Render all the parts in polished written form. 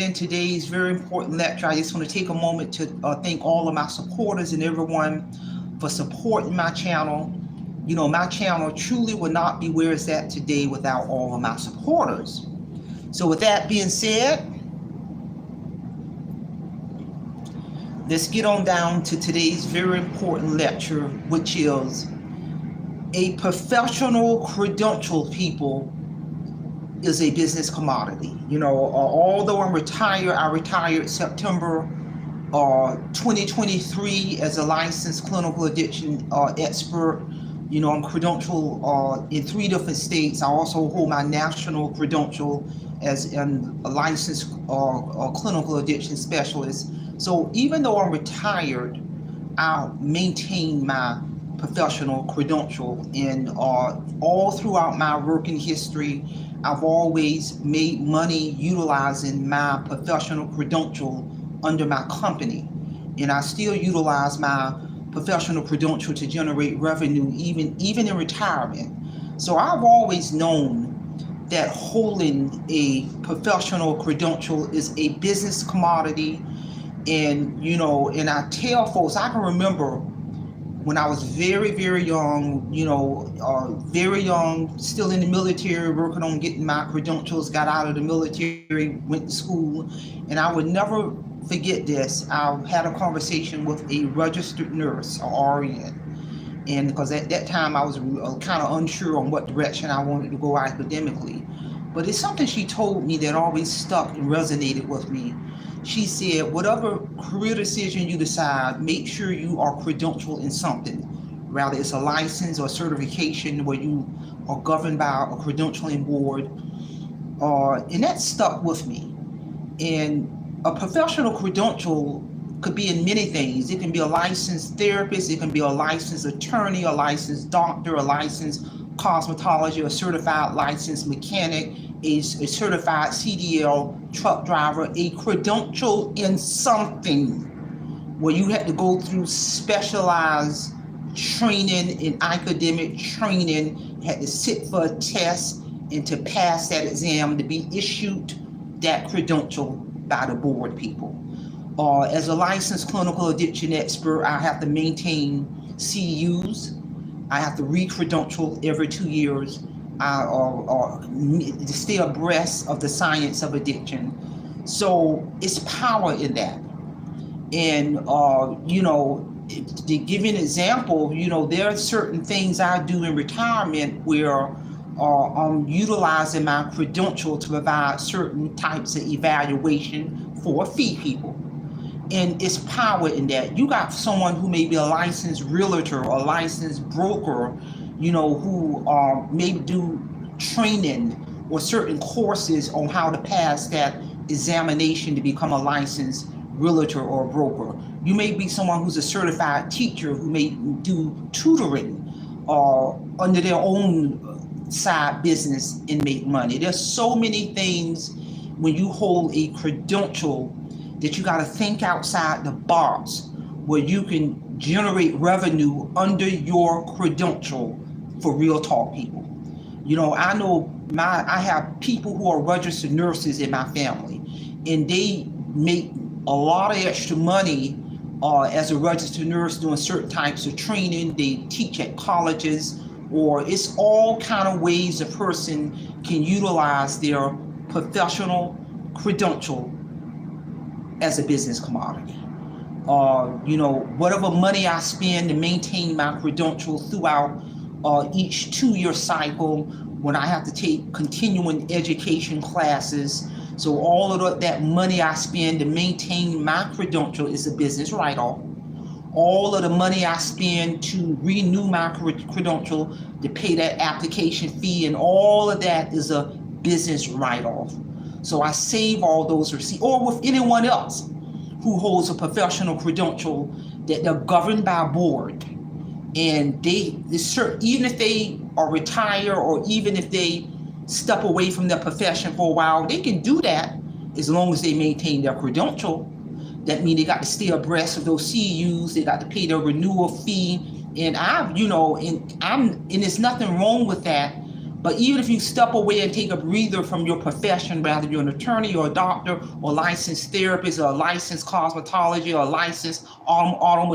In today's very important lecture, I just want to take a moment to thank all of my supporters and everyone for supporting my channel. You know, my channel truly would not be where it's at today without all of my supporters. So with that being said, let's get on down to today's very important lecture, which is a professional credential people is a business commodity. You know, although I'm retired, I retired September 2023 as a licensed clinical addiction expert. You know, I'm credentialed in 3 different states. I also hold my national credential as a licensed clinical addiction specialist. So even though I'm retired, I'll maintain my professional credential. And all throughout my working history, I've always made money utilizing my professional credential under my company. And I still utilize my professional credential to generate revenue even in retirement. So I've always known that holding a professional credential is a business commodity. And, you know, and I tell folks, I can remember when I was very, very young, very young, still in the military, working on getting my credentials, got out of the military, went to school, and I would never forget this. I had a conversation with a registered nurse, or RN, and because at that time I was kind of unsure on what direction I wanted to go academically. But it's something she told me that always stuck and resonated with me. She said, whatever career decision you decide, make sure you are credentialed in something. Whether it's a license or certification where you are governed by a credentialing board. And that stuck with me. And a professional credential could be in many things. It can be a licensed therapist, it can be a licensed attorney, a licensed doctor, a licensed cosmetology, a certified licensed mechanic, a certified CDL truck driver, a credential in something where you had to go through specialized training and academic training, had to sit for a test and to pass that exam to be issued that credential by the board people. As a licensed clinical addiction expert, I have to maintain CEUs. I have to re-credential every 2 years to stay abreast of the science of addiction. So it's power in that. And, to give you an example, there are certain things I do in retirement where I'm utilizing my credential to provide certain types of evaluation for fee people. And it's power in that. You got someone who may be a licensed realtor or a licensed broker, who maybe do training or certain courses on how to pass that examination to become a licensed realtor or broker. You may be someone who's a certified teacher who may do tutoring under their own side business and make money. There's so many things when you hold a credential that you got to think outside the box where you can generate revenue under your credential for real talk people. I know I have people who are registered nurses in my family, and they make a lot of extra money as a registered nurse doing certain types of training. They teach at colleges, or it's all kind of ways a person can utilize their professional credential as a business commodity. Whatever money I spend to maintain my credential throughout each 2-year cycle, when I have to take continuing education classes. So all of that money I spend to maintain my credential is a business write-off. All of the money I spend to renew my credential, to pay that application fee, and all of that is a business write-off. So I save all those receipts, or with anyone else who holds a professional credential that they're governed by a board. And even if they are retired, or even if they step away from their profession for a while, they can do that as long as they maintain their credential. That means they got to stay abreast of those CEUs, they got to pay their renewal fee. And there's nothing wrong with that But even if you step away and take a breather from your profession, whether you're an attorney or a doctor or licensed therapist or a licensed cosmetology or a licensed auto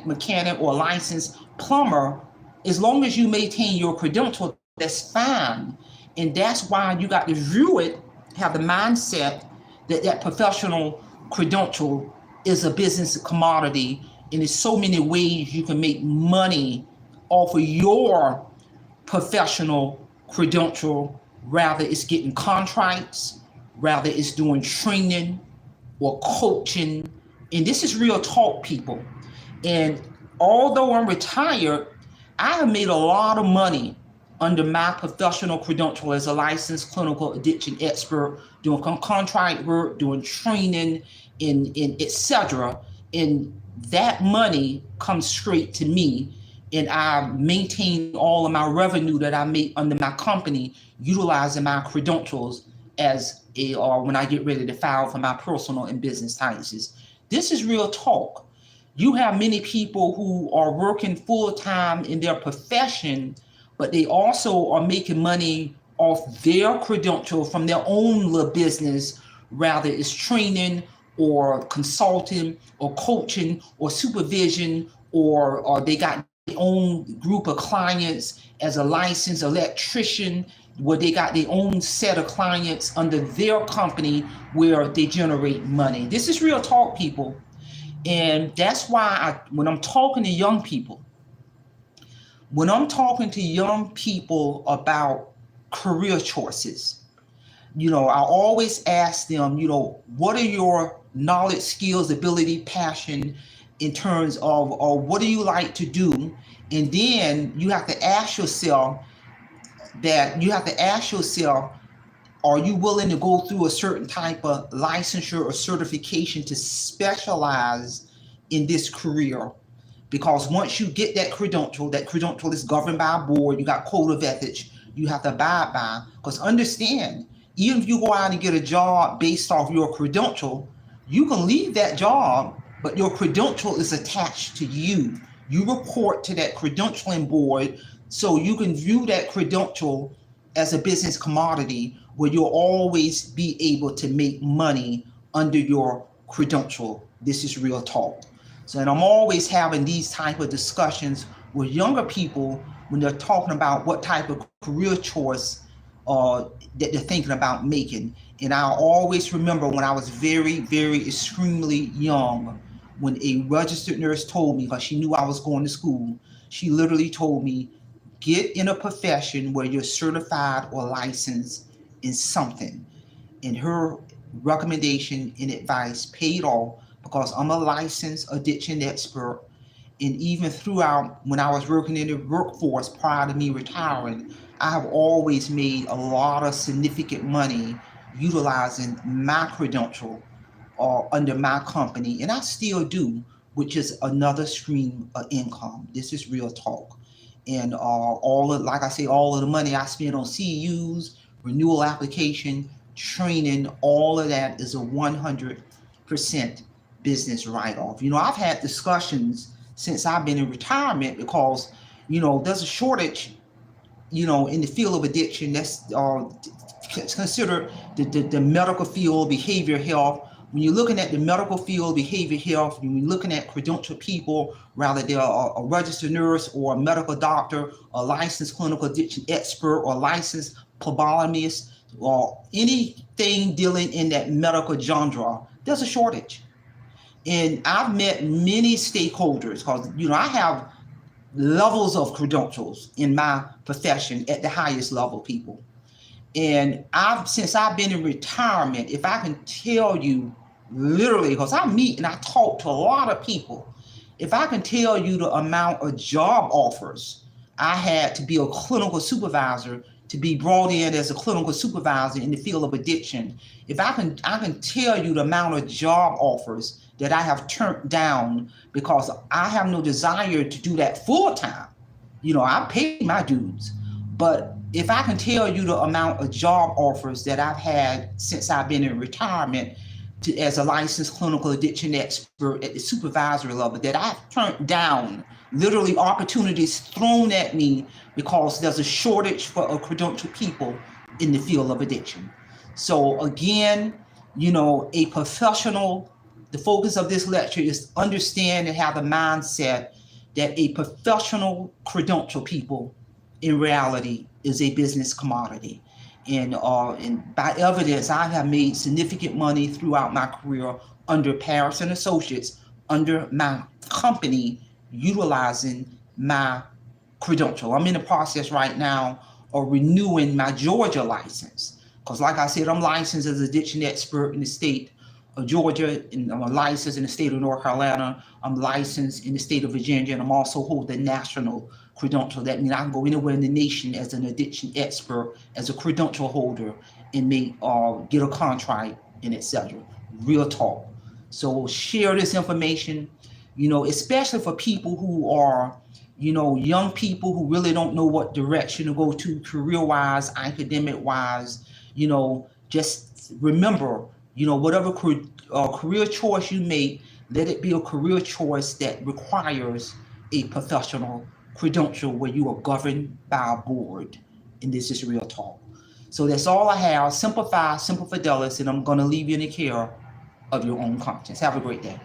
mechanic or a licensed plumber, as long as you maintain your credential, that's fine. And that's why you got to view it, have the mindset that that professional credential is a business commodity, and there's so many ways you can make money off of your professional credential. Rather it's getting contracts, rather it's doing training or coaching. And this is real talk, people. And although I'm retired, I have made a lot of money under my professional credential as a licensed clinical addiction expert, doing contract work, doing training, in etc. And that money comes straight to me, and I maintain all of my revenue that I make under my company, utilizing my credentials as a, or when I get ready to file for my personal and business taxes. This is real talk. You have many people who are working full time in their profession, but they also are making money off their credential from their own little business, rather it's training or consulting or coaching or supervision, or they got their own group of clients as a licensed electrician, where they got their own set of clients under their company where they generate money. This is real talk, people. And that's why when I'm talking to young people, about career choices, I always ask them, what are your knowledge, skills, ability, passion in terms of, or what do you like to do? And then you have to ask yourself, are you willing to go through a certain type of licensure or certification to specialize in this career? Because once you get that credential is governed by a board, you got code of ethics you have to abide by. Because understand, even if you go out and get a job based off your credential, you can leave that job, but your credential is attached to you. You report to that credentialing board, so you can view that credential as a business commodity where you'll always be able to make money under your credential. This is real talk. So, and I'm always having these type of discussions with younger people when they're talking about what type of career choice that they're thinking about making. And I always remember when I was very, very extremely young, when a registered nurse told me, because she knew I was going to school, she literally told me, get in a profession where you're certified or licensed in something. And her recommendation and advice paid off, because I'm a licensed addiction expert. And even throughout when I was working in the workforce prior to me retiring, I have always made a lot of significant money utilizing my credential under my company, and I still do, which is another stream of income. This is real talk. And like I say, all of the money I spend on CEUs, renewal application, training, all of that is a 100% business write-off. I've had discussions since I've been in retirement, because there's a shortage in the field of addiction. That's considered the medical field, behavior health. When you're looking at the medical field, behavior health, when you're looking at credentialed people, rather they're a registered nurse or a medical doctor, a licensed clinical addiction expert, or licensed phlebotomist, or anything dealing in that medical genre, there's a shortage. And I've met many stakeholders, because I have levels of credentials in my profession at the highest level, people. And since I've been in retirement, if I can tell you literally, because I meet and I talk to a lot of people, if I can tell you the amount of job offers I had to be a clinical supervisor, to be brought in as a clinical supervisor in the field of addiction, if I can tell you the amount of job offers that I have turned down because I have no desire to do that full time. I pay my dues, but if I can tell you the amount of job offers that I've had since I've been in retirement, as a licensed clinical addiction expert at the supervisory level that I've turned down, literally opportunities thrown at me because there's a shortage for credentialed people in the field of addiction. So again, a professional, the focus of this lecture is understand and have the mindset that a professional credentialed people in reality is a business commodity. And by evidence, I have made significant money throughout my career under Paris and Associates, under my company, utilizing my credential. I'm in the process right now of renewing my Georgia license. Because like I said, I'm licensed as an addiction expert in the state of Georgia, and I'm licensed in the state of North Carolina. I'm licensed in the state of Virginia, and I'm also hold the national credential. That means I can go anywhere in the nation as an addiction expert, as a credential holder, and may get a contract and etc. Real talk. So share this information, especially for people who are, young people who really don't know what direction to go to career-wise, academic-wise. Just remember, whatever career choice you make, let it be a career choice that requires a professional credential where you are governed by a board. And this is real talk. So that's all I have. Simplify, simple fidelis, and I'm going to leave you in the care of your own conscience. Have a great day.